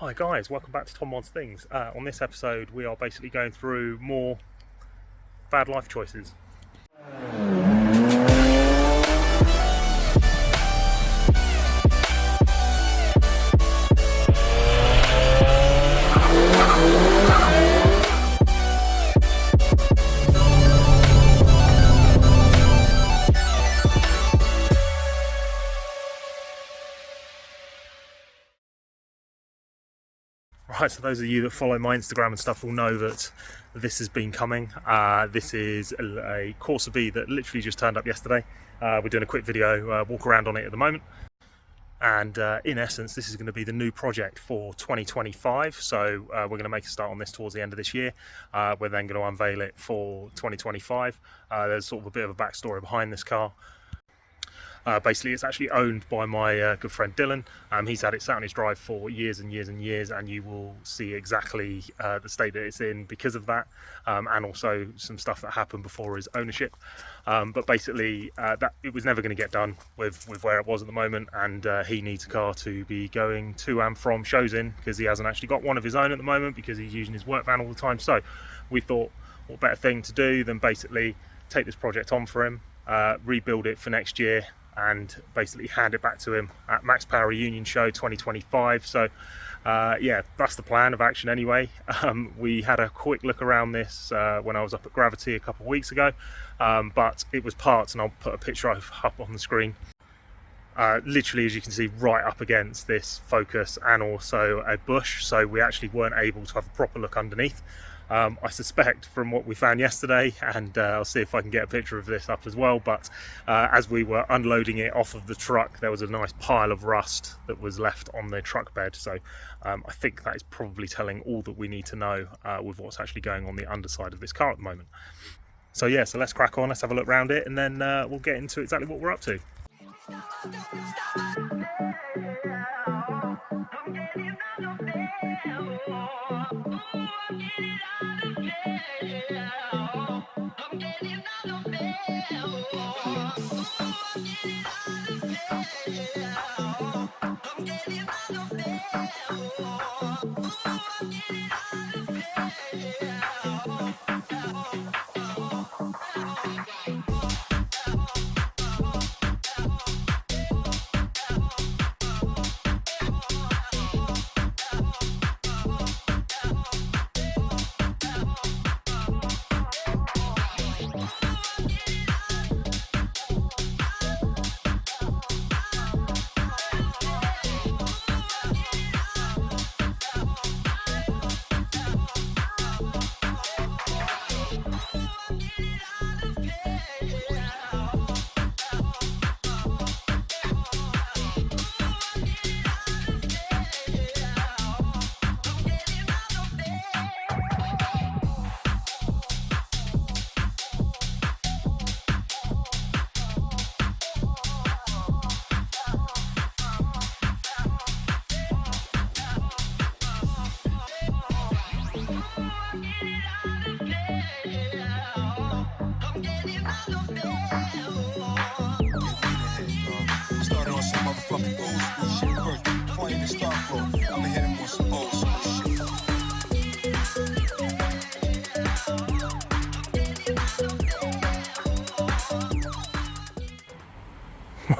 Hi guys, welcome back to Tom Mods Things. On this episode we are basically going through more bad life choices. Right, so those of you that follow my Instagram and stuff will know that this has been coming. This is a Corsa B that literally just turned up yesterday. We're doing a quick video, walk around on it at the moment. And in essence, this is going to be the new project for 2025. So we're going to make a start on this towards the end of this year. We're then going to unveil it for 2025. There's sort of a bit of a backstory behind this car. Basically, it's actually owned by my good friend Dylan. He's had it sat on his drive for years and years and years, and you will see exactly the state that it's in because of that, and also some stuff that happened before his ownership. But basically, that it was never going to get done with where it was at the moment, and he needs a car to be going to and from shows in, because he hasn't actually got one of his own at the moment because he's using his work van all the time. So we thought, what better thing to do than basically take this project on for him, rebuild it for next year, and basically hand it back to him at maxpower Union Show 2025. So yeah, that's the plan of action anyway. We had a quick look around this when I was up at Gravity a couple of weeks ago, but it was parts, and I'll put a picture up on the screen. Literally, as you can see, right up against this Focus and also a bush, so we actually weren't able to have a proper look underneath. I suspect from what we found yesterday, and I'll see if I can get a picture of this up as well, but as we were unloading it off of the truck, there was a nice pile of rust that was left on the truck bed. So I think that is probably telling all that we need to know with what's actually going on the underside of this car at the moment. So yeah, so let's crack on, let's have a look around it, and then we'll get into exactly what we're up to.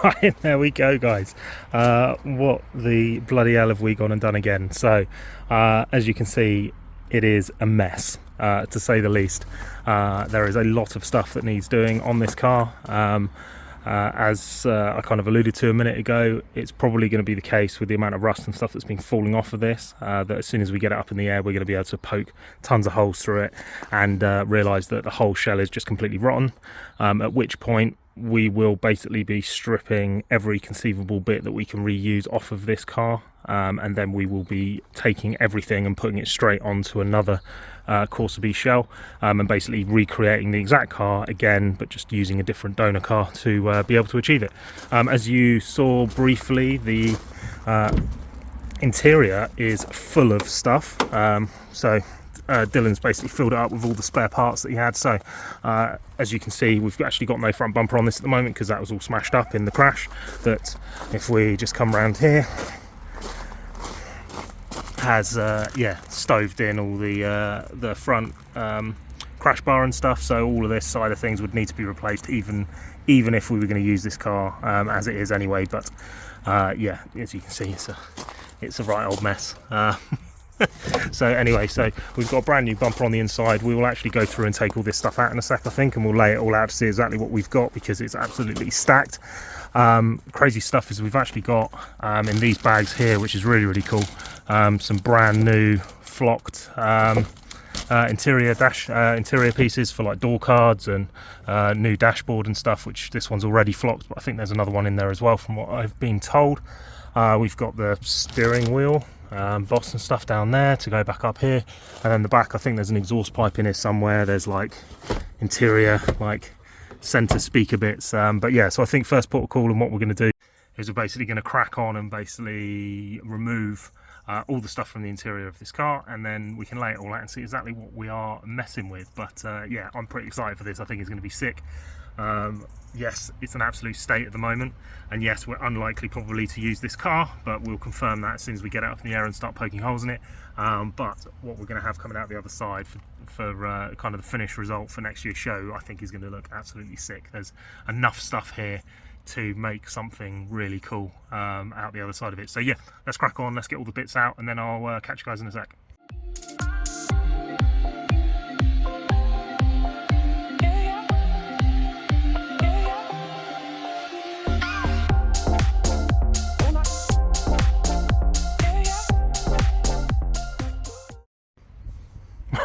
Right, there we go, guys. What the bloody hell have we gone and done again? So as you can see, it is a mess, to say the least. There is a lot of stuff that needs doing on this car. As I kind of alluded to a minute ago, it's probably going to be the case with the amount of rust and stuff that's been falling off of this, that as soon as we get it up in the air, we're going to be able to poke tons of holes through it and realise that the whole shell is just completely rotten, at which point we will basically be stripping every conceivable bit that we can reuse off of this car, and then we will be taking everything and putting it straight onto another Corsa B shell, and basically recreating the exact car again, but just using a different donor car to be able to achieve it. As you saw briefly, the interior is full of stuff, so Dylan's basically filled it up with all the spare parts that he had. So as you can see, we've actually got no front bumper on this at the moment because that was all smashed up in the crash. But if we just come around here, has yeah, stoved in all the front crash bar and stuff, so all of this side of things would need to be replaced, even if we were going to use this car as it is anyway. But yeah, as you can see, it's a right old mess. So anyway, so we've got a brand new bumper on the inside. We will actually go through and take all this stuff out in a sec, I think, and we'll lay it all out to see exactly what we've got, because it's absolutely stacked. Crazy stuff is we've actually got in these bags here, which is really cool, some brand new flocked interior pieces for like door cards and new dashboard and stuff, which this one's already flocked, but I think there's another one in there as well from what I've been told. We've got the steering wheel boss and stuff down there to go back up here, and then the back, I think there's an exhaust pipe in here somewhere. There's like interior like center speaker bits, but yeah, so I think first port of call and what we're going to do is we're basically going to crack on and basically remove all the stuff from the interior of this car, and then we can lay it all out and see exactly what we are messing with. But yeah, I'm pretty excited for this. I think it's going to be sick. Yes, it's an absolute state at the moment, and yes, we're unlikely probably to use this car, but we'll confirm that as soon as we get it up in the air and start poking holes in it. But what we're going to have coming out the other side for kind of the finished result for next year's show, I think is going to look absolutely sick. There's enough stuff here to make something really cool out the other side of it. So yeah, let's crack on, let's get all the bits out, and then I'll catch you guys in a sec.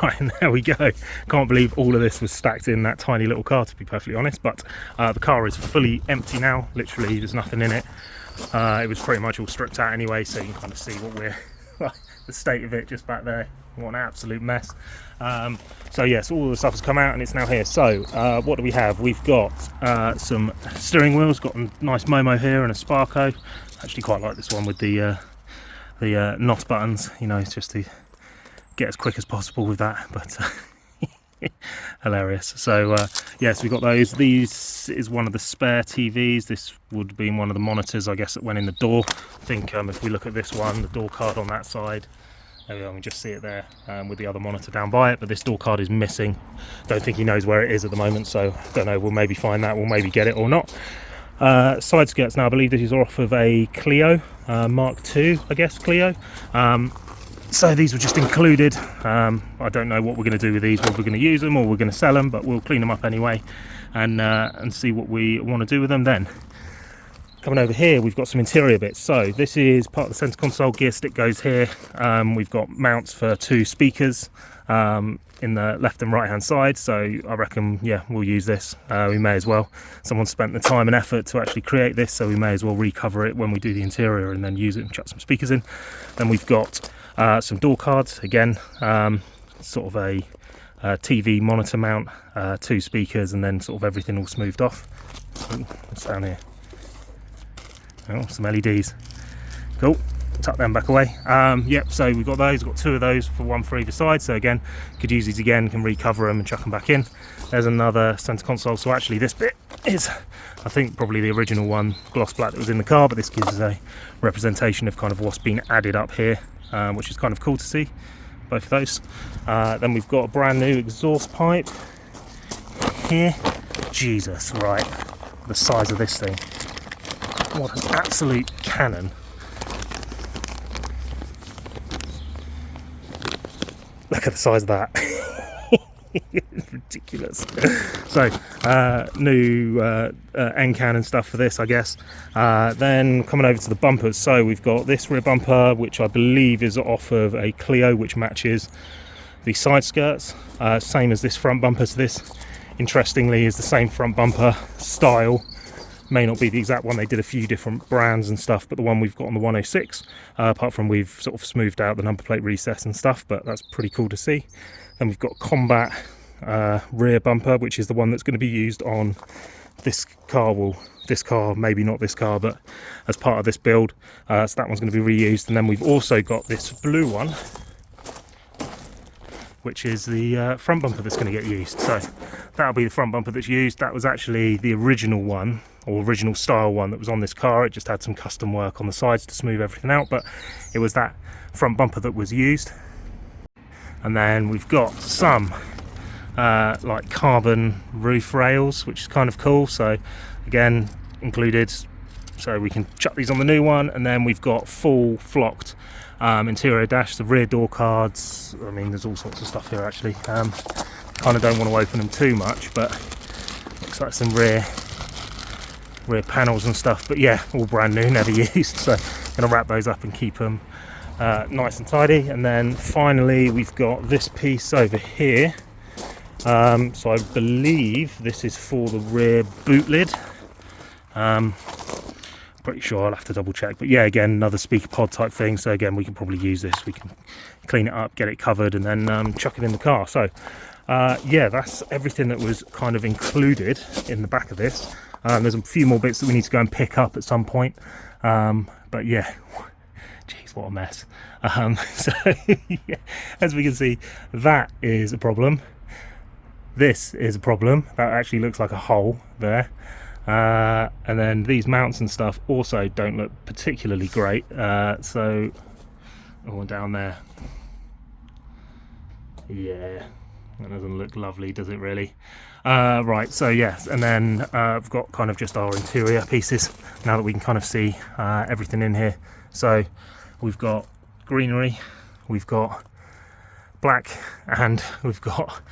Right, and there we go. Can't believe all of this was stacked in that tiny little car, to be perfectly honest, but the car is fully empty now. Literally there's nothing in it. It was pretty much all stripped out anyway, so you can kind of see what we're the state of it just back there. What an absolute mess. So yes, all the stuff has come out and it's now here. So what do we have? We've got some steering wheels, got a nice Momo here and a Sparco. I actually quite like this one with the NOS buttons, you know, it's just to get as quick as possible with that, but hilarious. So yes, we got those. These is one of the spare TVs. This would be one of the monitors, I guess, that went in the door. I think if we look at this one, the door card on that side, there we go, we can just see it there with the other monitor down by it, but this door card is missing. Don't think he knows where it is at the moment, so don't know, we'll maybe find that, we'll maybe get it or not. Side skirts now, I believe this is off of a Clio Mark II, I guess, Clio. So these were just included. I don't know what we're going to do with these, whether we're going to use them or we're going to sell them, but we'll clean them up anyway and see what we want to do with them then. Coming over here, we've got some interior bits. So this is part of the center console. Gear stick goes here. We've got mounts for 2 speakers in the left and right hand side, so I reckon, yeah, we'll use this. We may as well. Someone spent the time and effort to actually create this, so we may as well recover it when we do the interior and then use it and chuck some speakers in. Then we've got some door cards, again, sort of a TV monitor mount, 2 speakers, and then sort of everything all smoothed off. Ooh, what's down here? Oh, some LEDs. Cool. Tuck them back away. Yep, so we've got those. We've got 2 of those, for one for either side. So again, could use these again, can recover them and chuck them back in. There's another center console. So actually this bit is, I think, probably the original one, gloss black, that was in the car, but this gives us a representation of kind of what's been added up here, which is kind of cool to see, both of those. Then we've got a brand new exhaust pipe here. Jesus, right, the size of this thing. What an absolute cannon. Look at the size of that. It's ridiculous. So new end can and stuff for this, I guess. Then coming over to the bumpers, so we've got this rear bumper, which I believe is off of a Clio, which matches the side skirts, same as this front bumper. So this, interestingly, is the same front bumper style. May not be the exact one, they did a few different brands and stuff, but the one we've got on the 106, apart from we've sort of smoothed out the number plate recess and stuff, but that's pretty cool to see. Then we've got combat rear bumper, which is the one that's going to be used on this car. Well, this car, maybe not this car, but as part of this build, so that one's going to be reused. And then we've also got this blue one, which is the front bumper that's going to get used. So that'll be the front bumper that's used. That was actually the original one, or original style one that was on this car. It just had some custom work on the sides to smooth everything out, but it was that front bumper that was used. And then we've got some like carbon roof rails, which is kind of cool. So again, included, so we can chuck these on the new one. And then we've got full flocked interior dash, the rear door cards. I mean, there's all sorts of stuff here actually. Kind of don't want to open them too much, but looks like some rear panels and stuff. But yeah, all brand new, never used. So I'm gonna wrap those up and keep them nice and tidy. And then finally we've got this piece over here. So I believe this is for the rear boot lid. Pretty sure, I'll have to double check, but yeah, again, another speaker pod type thing. So again, we can probably use this, we can clean it up, get it covered, and then chuck it in the car. So yeah, that's everything that was kind of included in the back of this. There's a few more bits that we need to go and pick up at some point, but yeah, jeez, what a mess. So yeah, as we can see, that is a problem. This is a problem. That actually looks like a hole there. And then these mounts and stuff also don't look particularly great. So, oh, down there. Yeah, that doesn't look lovely, does it really? Right, so yes, and then I've got kind of just our interior pieces now that we can kind of see everything in here. So we've got greenery, we've got black, and we've got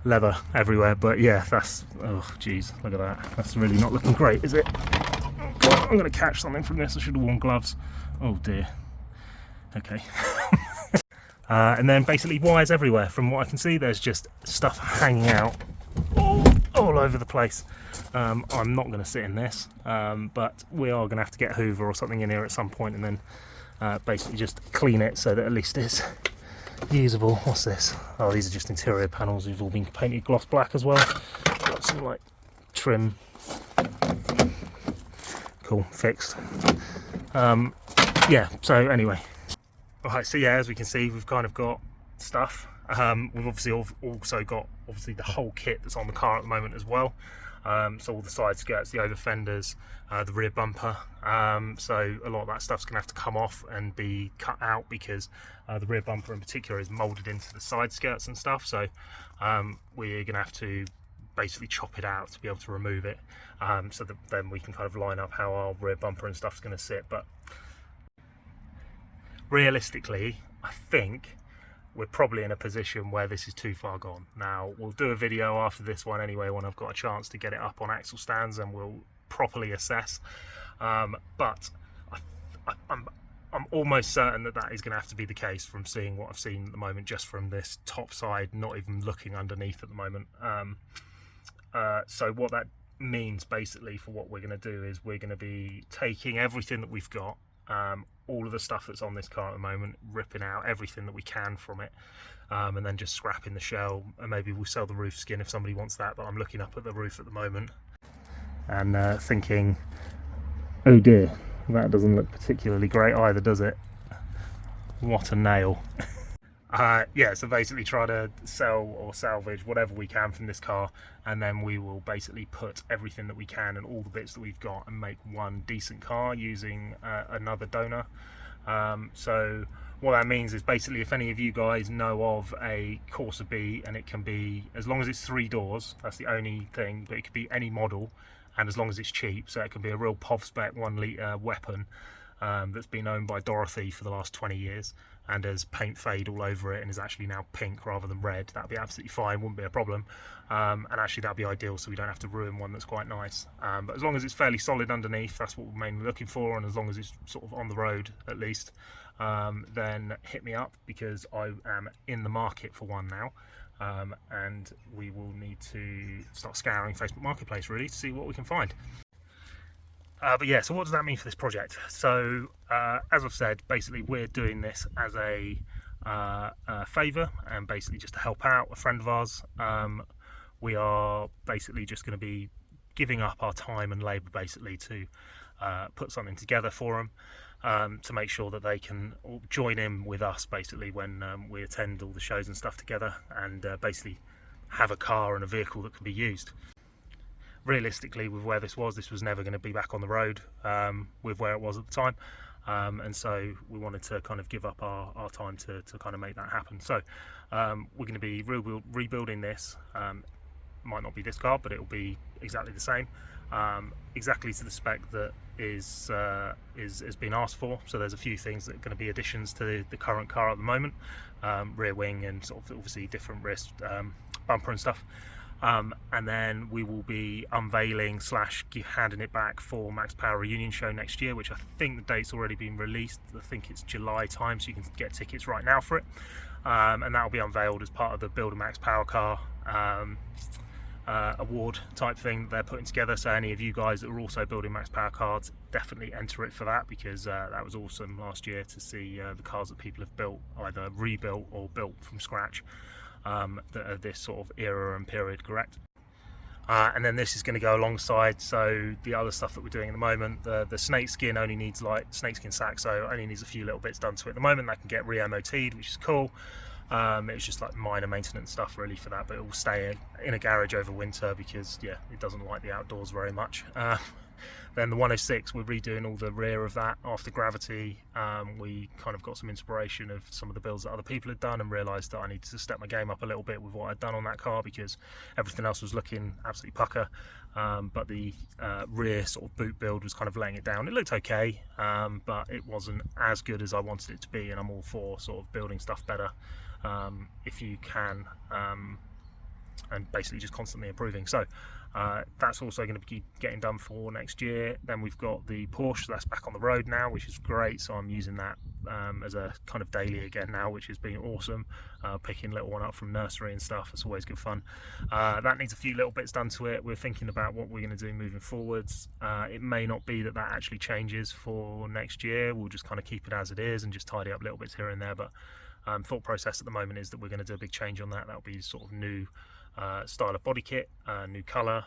leather everywhere. But yeah, that's, oh geez, look at that. That's really not looking great, is it? Oh God, I'm gonna catch something from this. I should have worn gloves. Oh dear. Okay. And then basically wires everywhere. From what I can see, there's just stuff hanging out all over the place. I'm not going to sit in this, but we are going to have to get a Hoover or something in here at some point, and then basically just clean it so that at least it's usable. What's this? Oh, these are just interior panels. They've all been painted gloss black as well. Got some like trim. Cool, fixed. Yeah, so anyway. Alright, so yeah, as we can see, we've kind of got stuff. We've obviously also got the whole kit that's on the car at the moment as well. So all the side skirts, the over fenders, the rear bumper. So a lot of that stuff's going to have to come off and be cut out, because the rear bumper in particular is moulded into the side skirts and stuff. So we're going to have to basically chop it out to be able to remove it, so that then we can kind of line up how our rear bumper and stuff's going to sit. But realistically, I think we're probably in a position where this is too far gone. Now, we'll do a video after this one anyway, when I've got a chance to get it up on axle stands, and we'll properly assess. But I'm almost certain that that is going to have to be the case from seeing what I've seen at the moment, just from this top side, not even looking underneath at the moment. So what that means basically for what we're going to do is we're going to be taking everything that we've got, all of the stuff that's on this car at the moment, ripping out everything that we can from it, and then just scrapping the shell, and maybe we'll sell the roof skin if somebody wants that. But I'm looking up at the roof at the moment and thinking, oh dear, that doesn't look particularly great either, does it? What a nail. Yeah, so basically try to sell or salvage whatever we can from this car, and then we will basically put everything that we can and all the bits that we've got and make one decent car using another donor. So what that means is basically, if any of you guys know of a Corsa B, and it can be, as long as it's 3 doors, that's the only thing, but it could be any model, and as long as it's cheap, so it can be a real POV spec 1 litre weapon that's been owned by Dorothy for the last 20 years and has paint fade all over it and is actually now pink rather than red. That'd be absolutely fine, wouldn't be a problem. And actually that'd be ideal, so we don't have to ruin one that's quite nice. But as long as it's fairly solid underneath, that's what we're mainly looking for, and as long as it's sort of on the road at least, then hit me up, because I am in the market for one now. And we will need to start scouring Facebook Marketplace really to see what we can find. But yeah, so what does that mean for this project? So as I've said, basically we're doing this as a favour, and basically just to help out a friend of ours. We are basically just going to be giving up our time and labour basically to put something together for them, to make sure that they can join in with us basically when we attend all the shows and stuff together, and basically have a car and a vehicle that can be used. realistically, with where this was never going to be back on the road with where it was at the time. And so we wanted to kind of give up our time to kind of make that happen. So we're going to be rebuilding this. Might not be this car, but it will be exactly the same, exactly to the spec that is been asked for. So there's a few things that are going to be additions to the current car at the moment, rear wing and sort of obviously different wrist bumper and stuff. And then we will be unveiling / handing it back for maxpower reunion show next year, which I think the date's already been released. I think it's July time, so you can get tickets right now for it. And that will be unveiled as part of the Build a Maxpower Car award type thing they're putting together. So any of you guys that are also building maxpower cars, definitely enter it for that, because that was awesome last year to see the cars that people have built, either rebuilt or built from scratch, that are this sort of era and period correct. And then this is going to go alongside, so the other stuff that we're doing at the moment, the snakeskin only needs, like snakeskin saxo only needs a few little bits done to it at the moment. That can get re-MOT'd, which is cool. It's just like minor maintenance stuff really for that, but it will stay in a garage over winter because yeah, it doesn't like the outdoors very much. Then the 106, we're redoing all the rear of that after Gravity. We kind of got some inspiration of some of the builds that other people had done and realised that I needed to step my game up a little bit with what I'd done on that car, because everything else was looking absolutely pucker. But the rear sort of boot build was kind of laying it down. It looked okay, but it wasn't as good as I wanted it to be, and I'm all for sort of building stuff better if you can, and basically just constantly improving. So that's also going to be getting done for next year. Then we've got the Porsche that's back on the road now, which is great, so I'm using that as a kind of daily again now, which has been awesome. Picking little one up from nursery and stuff, it's always good fun. That needs a few little bits done to it. We're thinking about what we're going to do moving forwards. It may not be that actually changes for next year. We'll just kind of keep it as it is and just tidy up little bits here and there, but thought process at the moment is that we're going to do a big change on that. That'll be sort of new style of body kit, new colour,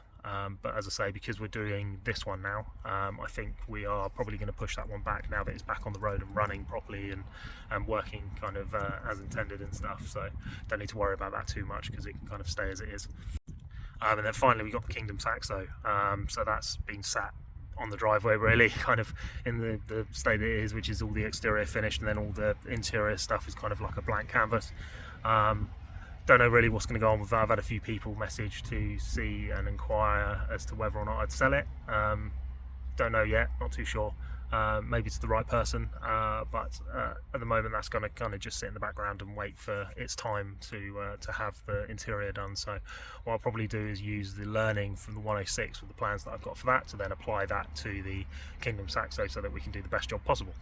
but as I say, because we're doing this one now, I think we are probably going to push that one back now that it's back on the road and running properly and working kind of as intended and stuff. So don't need to worry about that too much because it can kind of stay as it is. And then finally we got the Kingdom Saxo, so that's been sat on the driveway really, kind of in the state it is, which is all the exterior finished, and then all the interior stuff is kind of like a blank canvas. Don't know really what's going to go on with that. I've had a few people message to see and inquire as to whether or not I'd sell it. Don't know yet, not too sure. Maybe it's the right person, but at the moment that's going to kind of just sit in the background and wait for its time to have the interior done. So what I'll probably do is use the learning from the 106 with the plans that I've got for that to then apply that to the Kingdom Saxo so that we can do the best job possible.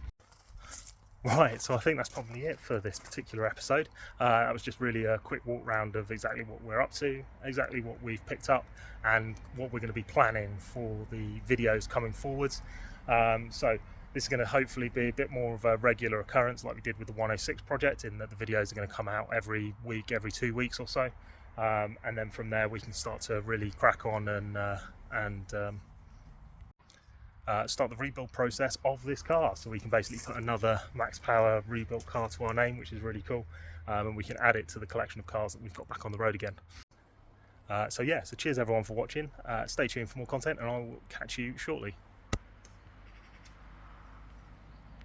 Right, so I think that's probably it for this particular episode. That was just really a quick walk round of exactly what we're up to, exactly what we've picked up, and what we're going to be planning for the videos coming forwards. So this is going to hopefully be a bit more of a regular occurrence like we did with the 106 project, in that the videos are going to come out every week, every 2 weeks or so. And then from there we can start to really crack on and start the rebuild process of this car, so we can basically put another maxpower rebuilt car to our name, which is really cool, and we can add it to the collection of cars that we've got back on the road again. So yeah, so cheers everyone for watching. Stay tuned for more content and I will catch you shortly.